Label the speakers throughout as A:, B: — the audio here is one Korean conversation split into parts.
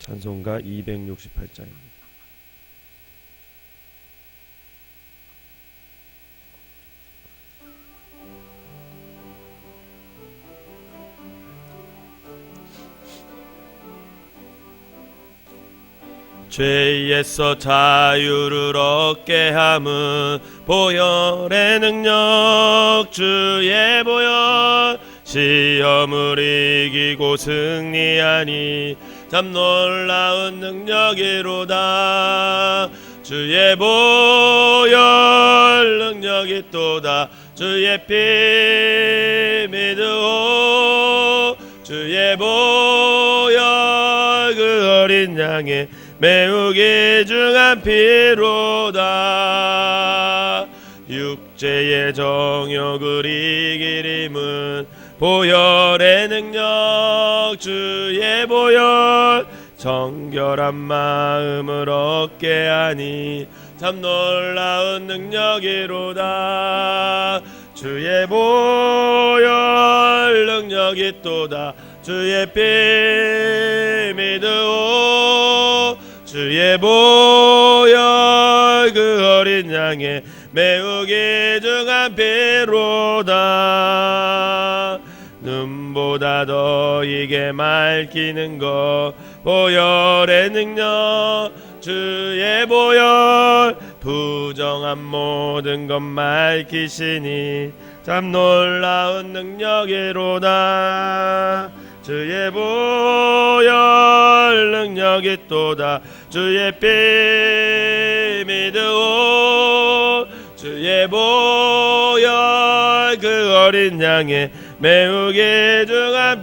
A: 찬송가 268장입니다. 죄에서 자유를 얻게 함은 보혈의 능력 주의 보혈 시험을 이기고 승리하니 참 놀라운 능력이로다. 주의 보혈 능력이 또다. 주의 피 믿으오. 주의 보혈 그 어린 양의 매우 귀중한 피로다. 육체의 정욕을 이길 힘은 보혈의 능력 주의 보혈 정결한 마음을 얻게 하니 참 놀라운 능력이로다. 주의 보혈 능력이 또다. 주의 피 믿으오. 주의 보혈 그 어린 양의 매우 귀중한 피로다. 눈보다 더 이게 맑히는 것 보혈의 능력 주의 보혈 부정한 모든 것 맑히시니 참 놀라운 능력이로다. 주의 보혈 능력이 또다. 주의 피 믿으오. 주의 보혈 그 어린 양의 매우 귀중한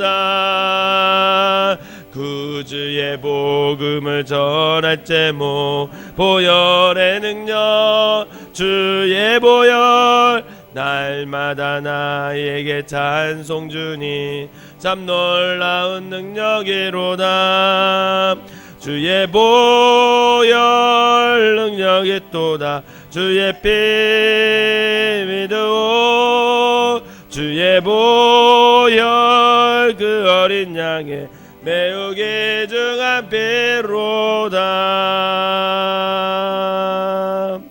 A: 피로다. 구주의 복음을 전할 제목 보혈의 능력 주의 보혈 날마다 나에게 찬송 주니 참 놀라운 능력이로다. 주의 보혈 능력이 또다. 주의 피 믿으오. 주의 보혈 그 어린 양의 매우 귀중한 피로다.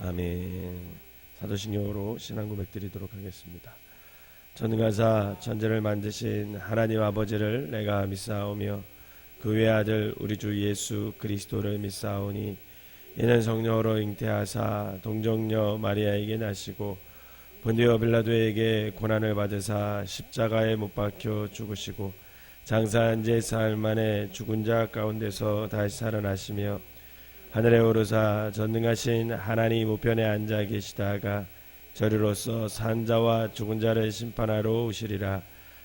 A: 아멘. 사도신경으로 신앙 고백 드리도록 하겠습니다. 전능하사 천지를 만드신 하나님 아버지를 내가 믿사오며 그 외아들 우리 주 예수 그리스도를 믿사오니 이는 성령으로 잉태하사 동정녀 마리아에게 나시고 본디오 빌라도에게 고난을 받으사 십자가에 못 박혀 죽으시고 장사한 지 사흘 만에 죽은 자 가운데서 다시 살아나시며 하늘에 오르사 전능하신 하나님 우편에 앉아 계시다가 저리로서 산 자와 죽은 자를 심판하러 오시리라.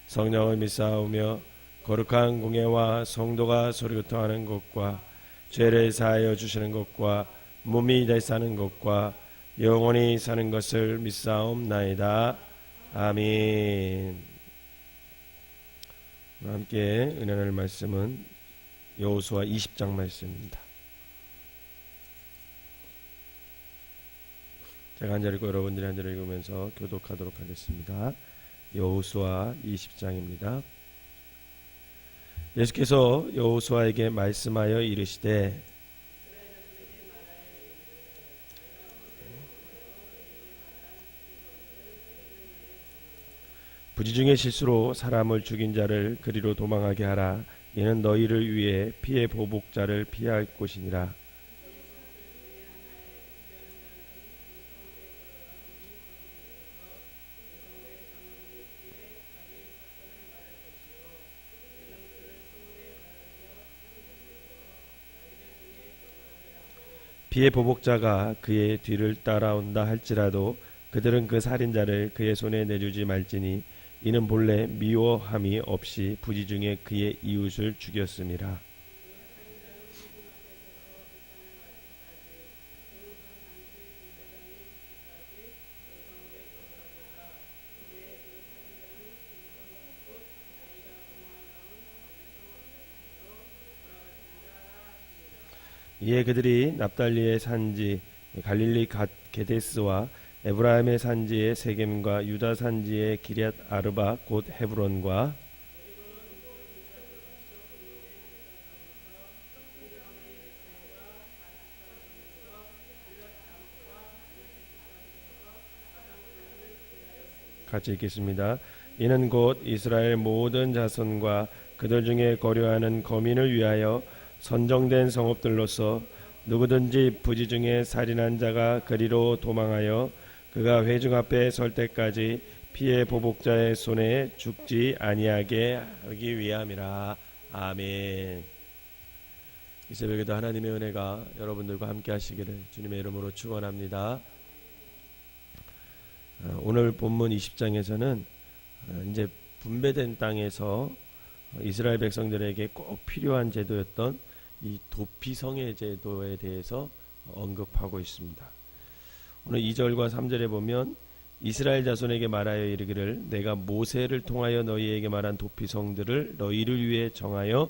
A: 성령을 믿사오며 거룩한 공예와 성도가 소리교통하는 것과 죄를 사하여 주시는 것과 몸이 다시 사는 것과 영원히 사는 것을 믿사옵나이다. 아멘. 함께 은혜 나눌 말씀은 여호수아 20장 말씀입니다. 제가 한 절 읽고 여러분들이 한 절 읽으면서 교독하도록 하겠습니다. 여호수아 20장입니다. 예수께서 여호수아에게 말씀하여 이르시되 부지 중에 실수로 사람을 죽인 자를 그리로 도망하게 하라. 이는 너희를 위해 피의 보복자를 피할 곳이니라. 피의 보복자가 그의 뒤를 따라온다 할지라도 그들은 그 살인자를 그의 손에 내주지 말지니 이는 본래 미워함이 없이 부지 중에 그의 이웃을 죽였음이라. 이에 그들이 납달리의 산지 갈릴리 게데스와 에브라임의 산지의 세겜과 유다 산지의 기럇 아르바 곧 헤브론과 같이 읽겠습니다. 이는 곧 이스라엘 모든 자손과 그들 중에 거류하는 거민을 위하여 선정된 성읍들로서 누구든지 부지 중에 살인한 자가 그리로 도망하여 그가 회중 앞에 설 때까지 피해 보복자의 손에 죽지 아니하게 하기 위함이라. 아멘. 이 새벽에도 하나님의 은혜가 여러분들과 함께 하시기를 주님의 이름으로 축원합니다. 오늘 본문 20장에서는 이제 분배된 땅에서 이스라엘 백성들에게 꼭 필요한 제도였던 이 도피성의 제도에 대해서 언급하고 있습니다. 오늘 2절과 3절에 보면 이스라엘 자손에게 말하여 이르기를 내가 모세를 통하여 너희에게 말한 도피성들을 너희를 위해 정하여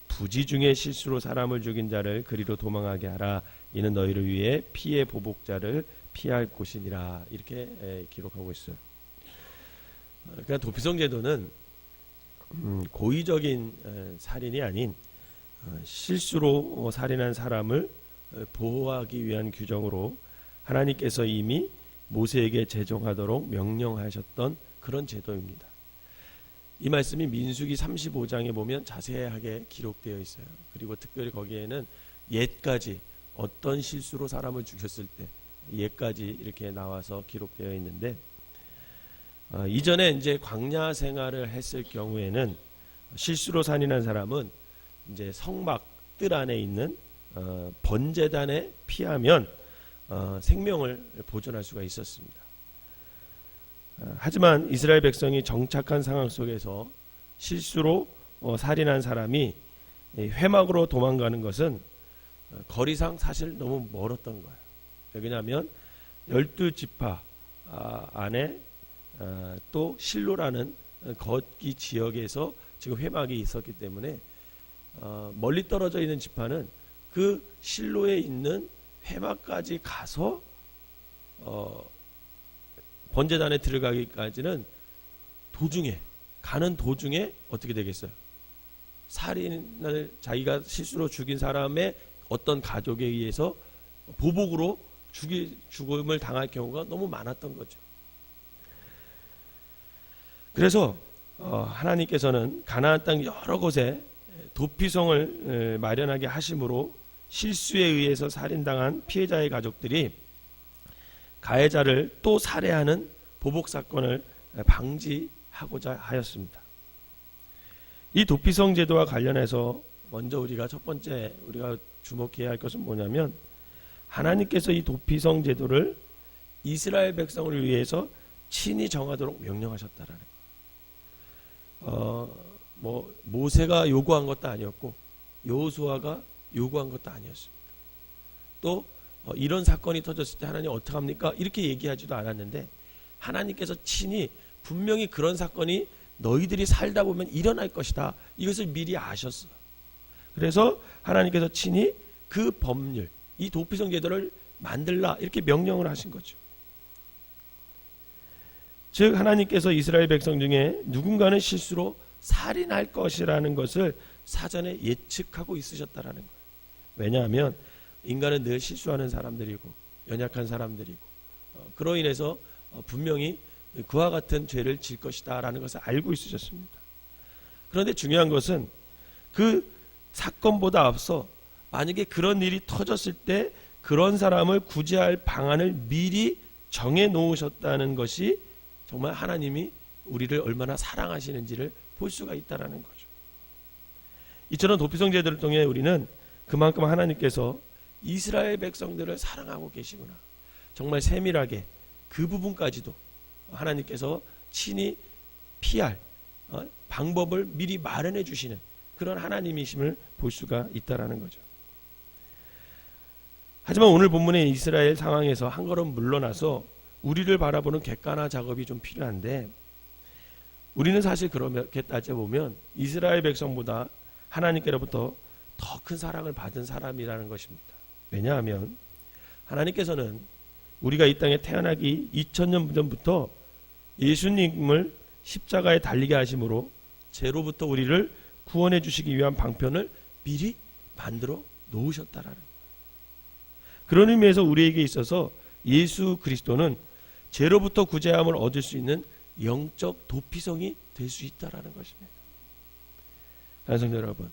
A: 부지 중에 실수로 사람을 죽인 자를 그리로 도망하게 하라. 이는 너희를 위해 피해 보복자를 피할 곳이니라. 이렇게 기록하고 있어요. 그러니까 도피성 제도는 고의적인 살인이 아닌 실수로 살인한 사람을 보호하기 위한 규정으로 하나님께서 이미 모세에게 제정하도록 명령하셨던 그런 제도입니다. 이 말씀이 민수기 35장에 보면 자세하게 기록되어 있어요. 그리고 특별히 거기에는 옛까지 어떤 실수로 사람을 죽였을 때 옛까지 이렇게 나와서 기록되어 있는데, 이전에 이제 광야 생활을 했을 경우에는 실수로 살인한 사람은 이제 성막들 안에 있는 번제단에 피하면 생명을 보존할 수가 있었습니다. 하지만 이스라엘 백성이 정착한 상황 속에서 실수로 살인한 사람이 회막으로 도망가는 것은 거리상 사실 너무 멀었던 거예요. 왜냐하면 12지파 안에 또 실로라는 거기 지역에서 지금 회막이 있었기 때문에 멀리 떨어져 있는 지파는 그 실로에 있는 회막까지 가서 번제단에 들어가기까지는 가는 도중에 어떻게 되겠어요? 살인을 자기가 실수로 죽인 사람의 어떤 가족에 의해서 보복으로 죽음을 당할 경우가 너무 많았던 거죠. 그래서 하나님께서는 가나안 땅 여러 곳에 도피성을 마련하게 하심으로 실수에 의해서 살인당한 피해자의 가족들이 가해자를 또 살해하는 보복 사건을 방지하고자 하였습니다. 이 도피성 제도와 관련해서 먼저 첫 번째 우리가 주목해야 할 것은 뭐냐면, 하나님께서 이 도피성 제도를 이스라엘 백성을 위해서 친히 정하도록 명령하셨다라는 거예요. 모세가 요구한 것도 아니었고 여호수아가 요구한 것도 아니었습니다. 또 이런 사건이 터졌을 때 하나님 어떻게 합니까? 이렇게 얘기하지도 않았는데 하나님께서 친히 분명히 그런 사건이 너희들이 살다 보면 일어날 것이다, 이것을 미리 아셨어요. 그래서 하나님께서 친히 그 법률, 이 도피성 제도를 만들라, 이렇게 명령을 하신 거죠. 즉 하나님께서 이스라엘 백성 중에 누군가는 실수로 살인할 것이라는 것을 사전에 예측하고 있으셨다라는 거예요. 왜냐하면 인간은 늘 실수하는 사람들이고 연약한 사람들이고 그로 인해서 분명히 그와 같은 죄를 질 것이다 라는 것을 알고 있으셨습니다. 그런데 중요한 것은 그 사건보다 앞서 만약에 그런 일이 터졌을 때 그런 사람을 구제할 방안을 미리 정해 놓으셨다는 것이 정말 하나님이 우리를 얼마나 사랑하시는지를 볼 수가 있다는 거죠. 이처럼 도피성 제도를 통해 우리는 그만큼 하나님께서 이스라엘 백성들을 사랑하고 계시구나, 정말 세밀하게 그 부분까지도 하나님께서 친히 피할 방법을 미리 마련해 주시는 그런 하나님이심을 볼 수가 있다는 거죠. 하지만 오늘 본문의 이스라엘 상황에서 한 걸음 물러나서 우리를 바라보는 객관화 작업이 좀 필요한데, 우리는 사실 그렇게 따져보면 이스라엘 백성보다 하나님께로부터 더 큰 사랑을 받은 사람이라는 것입니다. 왜냐하면 하나님께서는 우리가 이 땅에 태어나기 2000년 전부터 예수님을 십자가에 달리게 하심으로 죄로부터 우리를 구원해 주시기 위한 방편을 미리 만들어 놓으셨다라는 거예요. 그런 의미에서 우리에게 있어서 예수 그리스도는 죄로부터 구제함을 얻을 수 있는 영적 도피성이 될 수 있다라는 것입니다. 성도 여러분,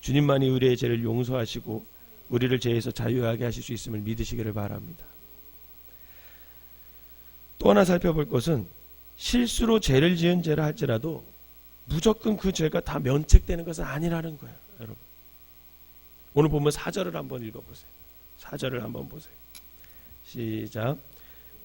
A: 주님만이 우리의 죄를 용서하시고 우리를 죄에서 자유하게 하실 수 있음을 믿으시기를 바랍니다. 또 하나 살펴볼 것은 실수로 죄를 지은 죄라 할지라도 무조건 그 죄가 다 면책되는 것은 아니라는 거예요. 여러분, 오늘 보면 4절을 한번 읽어보세요. 4절을 한번 보세요. 시작.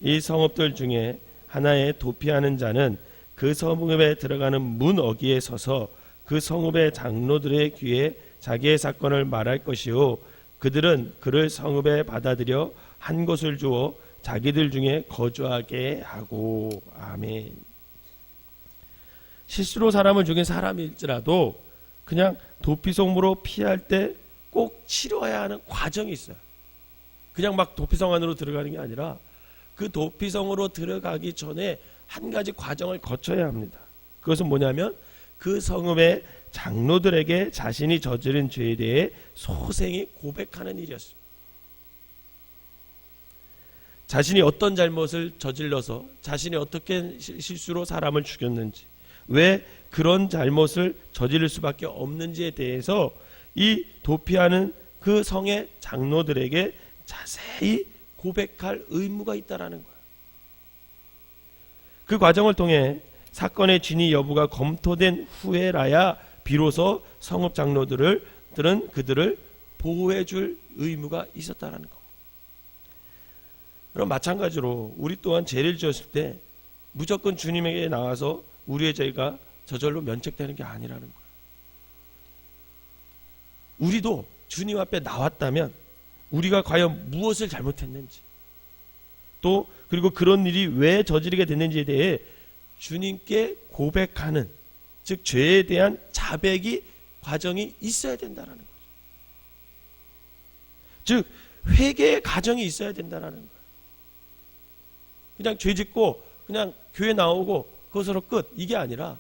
A: 이 성읍들 중에 하나에 도피하는 자는 그 성읍에 들어가는 문 어귀에 서서 그 성읍의 장로들의 귀에 자기의 사건을 말할 것이요 그들은 그를 성읍에 받아들여 한 곳을 주어 자기들 중에 거주하게 하고. 아멘. 실수로 사람을 죽인 사람일지라도 그냥 도피성으로 피할 때 꼭 치러야 하는 과정이 있어요. 그냥 막 도피성 안으로 들어가는 게 아니라 그 도피성으로 들어가기 전에 한 가지 과정을 거쳐야 합니다. 그것은 뭐냐면 그 성읍의 장로들에게 자신이 저지른 죄에 대해 소생히 고백하는 일이었습니다. 자신이 어떤 잘못을 저질러서 자신이 어떻게 실수로 사람을 죽였는지, 왜 그런 잘못을 저지를 수밖에 없는지에 대해서 이 도피하는 그 성의 장로들에게 자세히 고백할 의무가 있다라는 거예요. 그 과정을 통해 사건의 진위 여부가 검토된 후에라야 비로소 성읍 장로들은 그들을 보호해 줄 의무가 있었다라는 겁니다. 그럼 마찬가지로 우리 또한 죄를 지었을 때 무조건 주님에게 나와서 우리의 죄가 저절로 면책되는 게 아니라는 거예요. 우리도 주님 앞에 나왔다면 우리가 과연 무엇을 잘못했는지, 또 그리고 그런 일이 왜 저지르게 됐는지에 대해 주님께 고백하는, 즉 죄에 대한 자백이 과정이 있어야 된다는 거죠. 즉 회개의 과정이 있어야 된다는 거예요. 그냥 죄 짓고 그냥 교회 나오고 그것으로 끝, 이게 아니라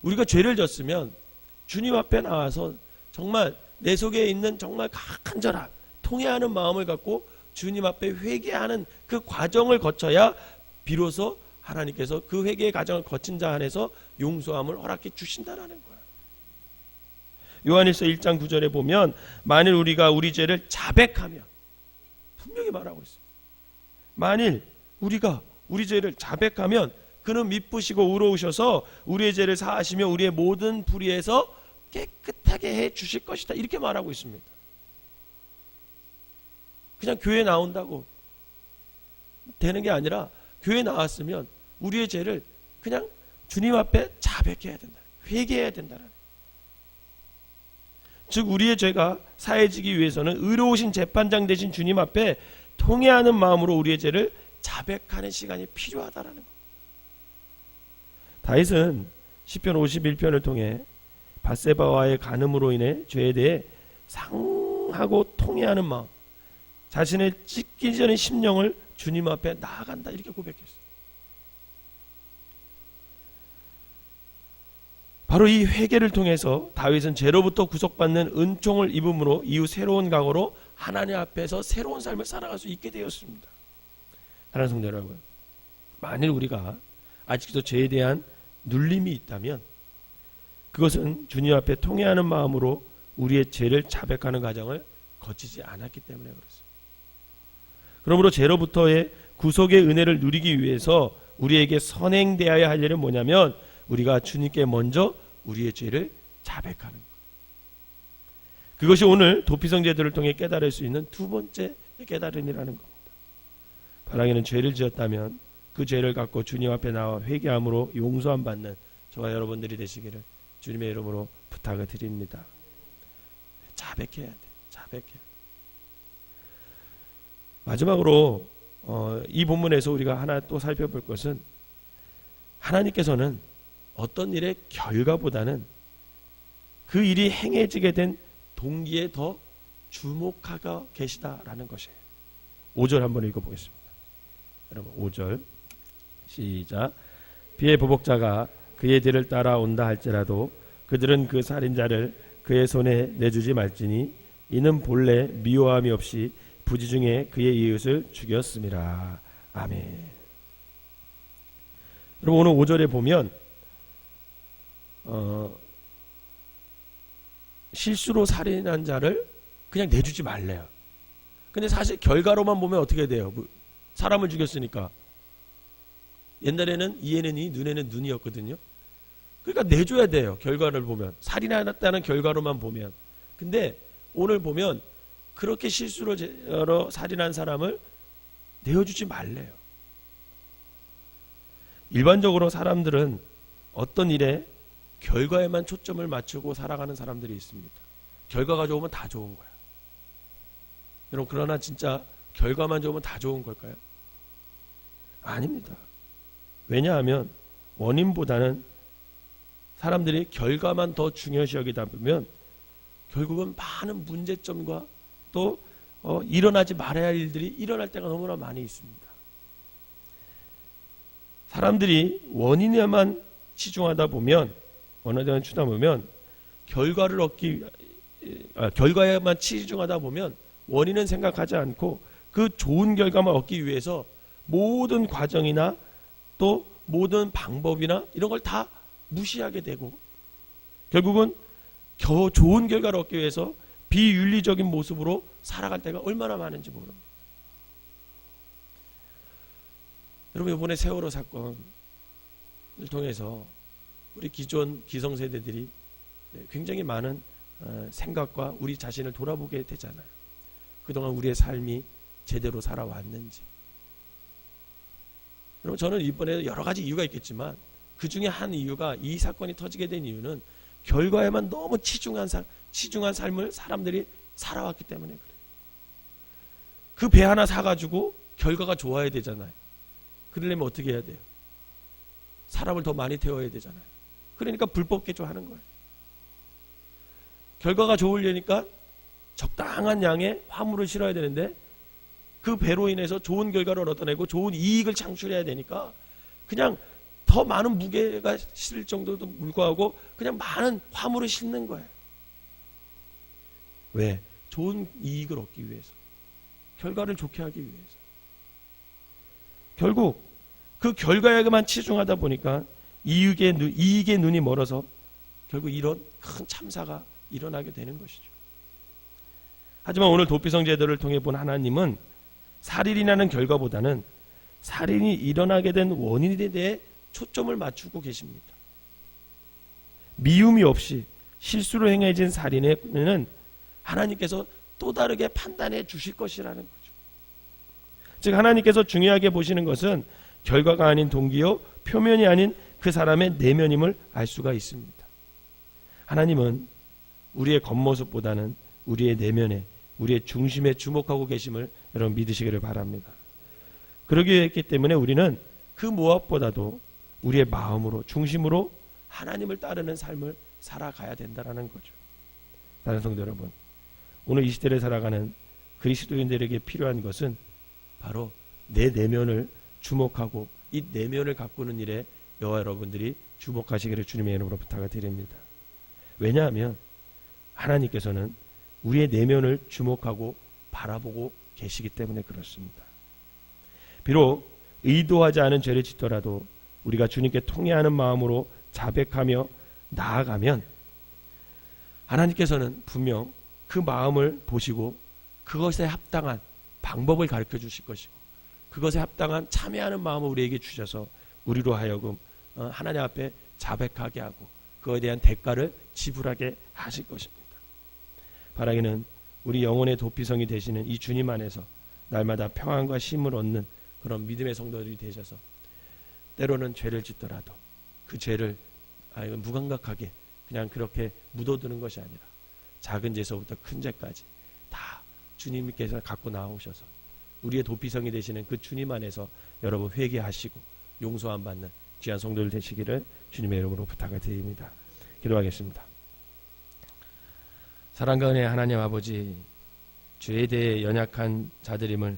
A: 우리가 죄를 졌으면 주님 앞에 나와서 정말 내 속에 있는 정말 간절한 통회하는 마음을 갖고 주님 앞에 회개하는 그 과정을 거쳐야 비로소 하나님께서 그 회개의 과정을 거친 자 안에서 용서함을 허락해 주신다는 거예요. 요한일서 1장 9절에 보면 만일 우리가 우리 죄를 자백하면, 분명히 말하고 있어요. 만일 우리가 우리 죄를 자백하면 그는 미쁘시고 의로우셔서 우리의 죄를 사하시며 우리의 모든 불의에서 깨끗하게 해 주실 것이다, 이렇게 말하고 있습니다. 그냥 교회 나온다고 되는 게 아니라 교회 나왔으면 우리의 죄를 그냥 주님 앞에 자백해야 된다, 회개해야 된다. 즉 우리의 죄가 사해지기 위해서는 의로우신 재판장 되신 주님 앞에 통회하는 마음으로 우리의 죄를 자백하는 시간이 필요하다라는 겁니다. 다윗은 시편 51편을 통해 밧세바와의 간음으로 인해 죄에 대해 상하고 통회하는 마음, 자신의 찢기 전의 심령을 주님 앞에 나아간다, 이렇게 고백했어요. 바로 이 회개를 통해서 다윗은 죄로부터 구속받는 은총을 입음으로 이후 새로운 각오로 하나님 앞에서 새로운 삶을 살아갈 수 있게 되었습니다. 사랑하는 성도 여러분, 만일 우리가 아직도 죄에 대한 눌림이 있다면 그것은 주님 앞에 통회하는 마음으로 우리의 죄를 자백하는 과정을 거치지 않았기 때문에 그렇습니다. 그러므로 죄로부터의 구속의 은혜를 누리기 위해서 우리에게 선행되어야 할 일은 뭐냐면 우리가 주님께 먼저 우리의 죄를 자백하는 것. 그것이 오늘 도피성 제도를 통해 깨달을 수 있는 두 번째 깨달음이라는 겁니다. 바라기는 죄를 지었다면 그 죄를 갖고 주님 앞에 나와 회개함으로 용서함 받는 저와 여러분들이 되시기를 주님의 이름으로 부탁을 드립니다. 자백해야 돼. 자백해야. 마지막으로 이 본문에서 우리가 하나 또 살펴볼 것은 하나님께서는 어떤 일의 결과보다는 그 일이 행해지게 된 동기에 더 주목하고 계시다라는 것이에요. 5절 한번 읽어보겠습니다. 여러분 5절 시작. 비의 보복자가 그의 뒤를 따라온다 할지라도 그들은 그 살인자를 그의 손에 내주지 말지니 이는 본래 미워함이 없이 부지 중에 그의 이웃을 죽였음이라. 아멘. 여러분, 오늘 5절에 보면 실수로 살인한 자를 그냥 내주지 말래요. 근데 사실 결과로만 보면 어떻게 돼요? 사람을 죽였으니까. 옛날에는 이에는 이, 눈에는 눈이었거든요. 그러니까 내줘야 돼요. 결과를 보면. 살인했다는 결과로만 보면. 근데 오늘 보면 그렇게 실수로 살인한 사람을 내어주지 말래요. 일반적으로 사람들은 어떤 일에 결과에만 초점을 맞추고 살아가는 사람들이 있습니다. 결과가 좋으면 다 좋은 거야. 여러분, 그러나 진짜 결과만 좋으면 다 좋은 걸까요? 아닙니다. 왜냐하면 원인보다는 사람들이 결과만 더 중요시 여기다 보면 결국은 많은 문제점과 또 일어나지 말아야 할 일들이 일어날 때가 너무나 많이 있습니다. 사람들이 원인에만 치중하다 보면 결과에만 치중하다 보면 원인은 생각하지 않고 그 좋은 결과만 얻기 위해서 모든 과정이나 또 모든 방법이나 이런 걸 다 무시하게 되고 결국은 좋은 결과를 얻기 위해서 비윤리적인 모습으로 살아갈 때가 얼마나 많은지 모릅니다. 여러분, 이번에 세월호 사건을 통해서 우리 기존 기성세대들이 굉장히 많은 생각과 우리 자신을 돌아보게 되잖아요. 그동안 우리의 삶이 제대로 살아왔는지. 여러분, 저는 이번에 여러 가지 이유가 있겠지만 그 중에 한 이유가, 이 사건이 터지게 된 이유는 결과에만 너무 치중한 삶을 사람들이 살아왔기 때문에 그래요. 그 배 하나 사가지고 결과가 좋아야 되잖아요. 그러려면 어떻게 해야 돼요? 사람을 더 많이 태워야 되잖아요. 그러니까 불법 개조하는 거예요. 결과가 좋으려니까 적당한 양의 화물을 실어야 되는데 그 배로 인해서 좋은 결과를 얻어내고 좋은 이익을 창출해야 되니까 그냥 더 많은 무게가 실릴 정도도 불구하고 그냥 많은 화물을 싣는 거예요. 왜? 좋은 이익을 얻기 위해서. 결과를 좋게 하기 위해서. 결국 그 결과에만 치중하다 보니까 이익의 눈이 멀어서 결국 이런 큰 참사가 일어나게 되는 것이죠. 하지만 오늘 도피성 제도를 통해 본 하나님은 살인이라는 결과보다는 살인이 일어나게 된 원인에 대해 초점을 맞추고 계십니다. 미움이 없이 실수로 행해진 살인에는 하나님께서 또 다르게 판단해 주실 것이라는 거죠. 즉, 하나님께서 중요하게 보시는 것은 결과가 아닌 동기요, 표면이 아닌 그 사람의 내면임을 알 수가 있습니다. 하나님은 우리의 겉모습보다는 우리의 내면에, 우리의 중심에 주목하고 계심을 여러분 믿으시기를 바랍니다. 그러기 했기 때문에 우리는 그 무엇보다도 우리의 마음으로, 중심으로 하나님을 따르는 삶을 살아가야 된다는 거죠. 다른 성도 여러분, 오늘 이 시대를 살아가는 그리스도인들에게 필요한 것은 바로 내 내면을 주목하고 이 내면을 가꾸는 일에 여호와 여러분들이 주목하시기를 주님의 이름으로 부탁을 드립니다. 왜냐하면 하나님께서는 우리의 내면을 주목하고 바라보고 계시기 때문에 그렇습니다. 비록 의도하지 않은 죄를 짓더라도 우리가 주님께 통회하는 마음으로 자백하며 나아가면 하나님께서는 분명 그 마음을 보시고 그것에 합당한 방법을 가르쳐 주실 것이고 그것에 합당한 참여하는 마음을 우리에게 주셔서 우리로 하여금 하나님 앞에 자백하게 하고 그거에 대한 대가를 지불하게 하실 것입니다. 바라기는 우리 영혼의 도피성이 되시는 이 주님 안에서 날마다 평안과 쉼을 얻는 그런 믿음의 성도들이 되셔서 때로는 죄를 짓더라도 그 죄를 무감각하게 그냥 그렇게 묻어두는 것이 아니라 작은 죄서부터 큰 죄까지 다 주님께서 갖고 나오셔서 우리의 도피성이 되시는 그 주님 안에서 여러분 회개하시고 용서함 받는 귀한 성도들 되시기를 주님의 이름으로 부탁을 드립니다. 기도하겠습니다. 사랑과 은혜의 하나님 아버지, 죄에 대해 연약한 자들임을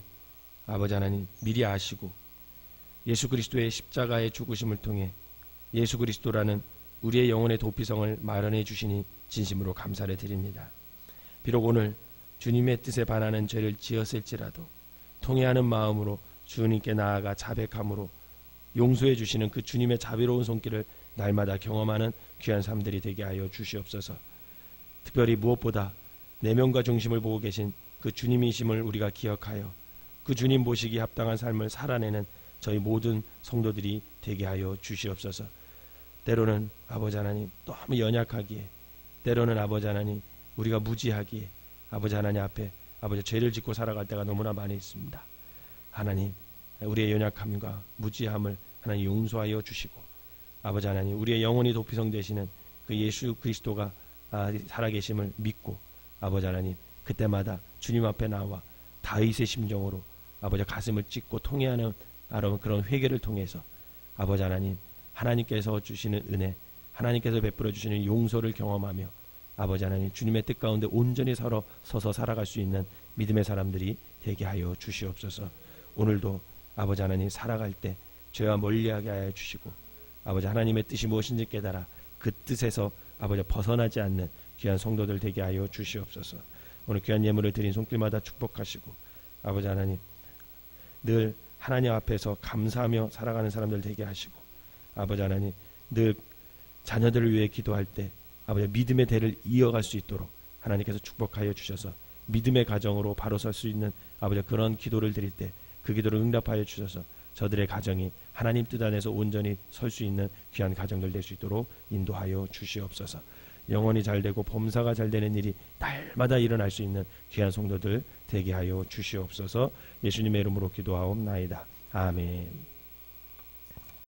A: 아버지 하나님 미리 아시고 예수 그리스도의 십자가의 죽으심을 통해 예수 그리스도라는 우리의 영혼의 도피성을 마련해 주시니 진심으로 감사를 드립니다. 비록 오늘 주님의 뜻에 반하는 죄를 지었을지라도 통회하는 마음으로 주님께 나아가 자백함으로 용서해 주시는 그 주님의 자비로운 손길을 날마다 경험하는 귀한 삶들이 되게 하여 주시옵소서. 특별히 무엇보다 내면과 중심을 보고 계신 그 주님이심을 우리가 기억하여 그 주님 보시기에 합당한 삶을 살아내는 저희 모든 성도들이 되게 하여 주시옵소서. 때로는 아버지 하나님 너무 연약하기에, 때로는 아버지 하나님 우리가 무지하기에 아버지 하나님 앞에 아버지 죄를 짓고 살아갈 때가 너무나 많이 있습니다. 하나님, 우리의 연약함과 무지함을 하나님 용서하여 주시고, 아버지 하나님 우리의 영혼이 도피성 되시는 그 예수 그리스도가 살아계심을 믿고, 아버지 하나님 그때마다 주님 앞에 나와 다윗의 심정으로 아버지 가슴을 찢고 통회하는 그런 회개를 통해서 아버지 하나님 하나님께서 주시는 은혜, 하나님께서 베풀어 주시는 용서를 경험하며 아버지 하나님 주님의 뜻 가운데 온전히 서서 살아갈 수 있는 믿음의 사람들이 되게 하여 주시옵소서. 오늘도 아버지 하나님 살아갈 때 죄와 멀리하게 하여 주시고, 아버지 하나님의 뜻이 무엇인지 깨달아 그 뜻에서 아버지 벗어나지 않는 귀한 성도들 되게 하여 주시옵소서. 오늘 귀한 예물을 드린 손길마다 축복하시고, 아버지 하나님 늘 하나님 앞에서 감사하며 살아가는 사람들 되게 하시고, 아버지 하나님 늘 자녀들을 위해 기도할 때 아버지 믿음의 대를 이어갈 수 있도록 하나님께서 축복하여 주셔서 믿음의 가정으로 바로 설 수 있는 아버지 그런 기도를 드릴 때 그 기도를 응답하여 주셔서 저들의 가정이 하나님 뜻 안에서 온전히 설 수 있는 귀한 가정들 될 수 있도록 인도하여 주시옵소서. 영혼이 잘되고 범사가 잘되는 일이 날마다 일어날 수 있는 귀한 성도들 되게 하여 주시옵소서. 예수님의 이름으로 기도하옵나이다. 아멘.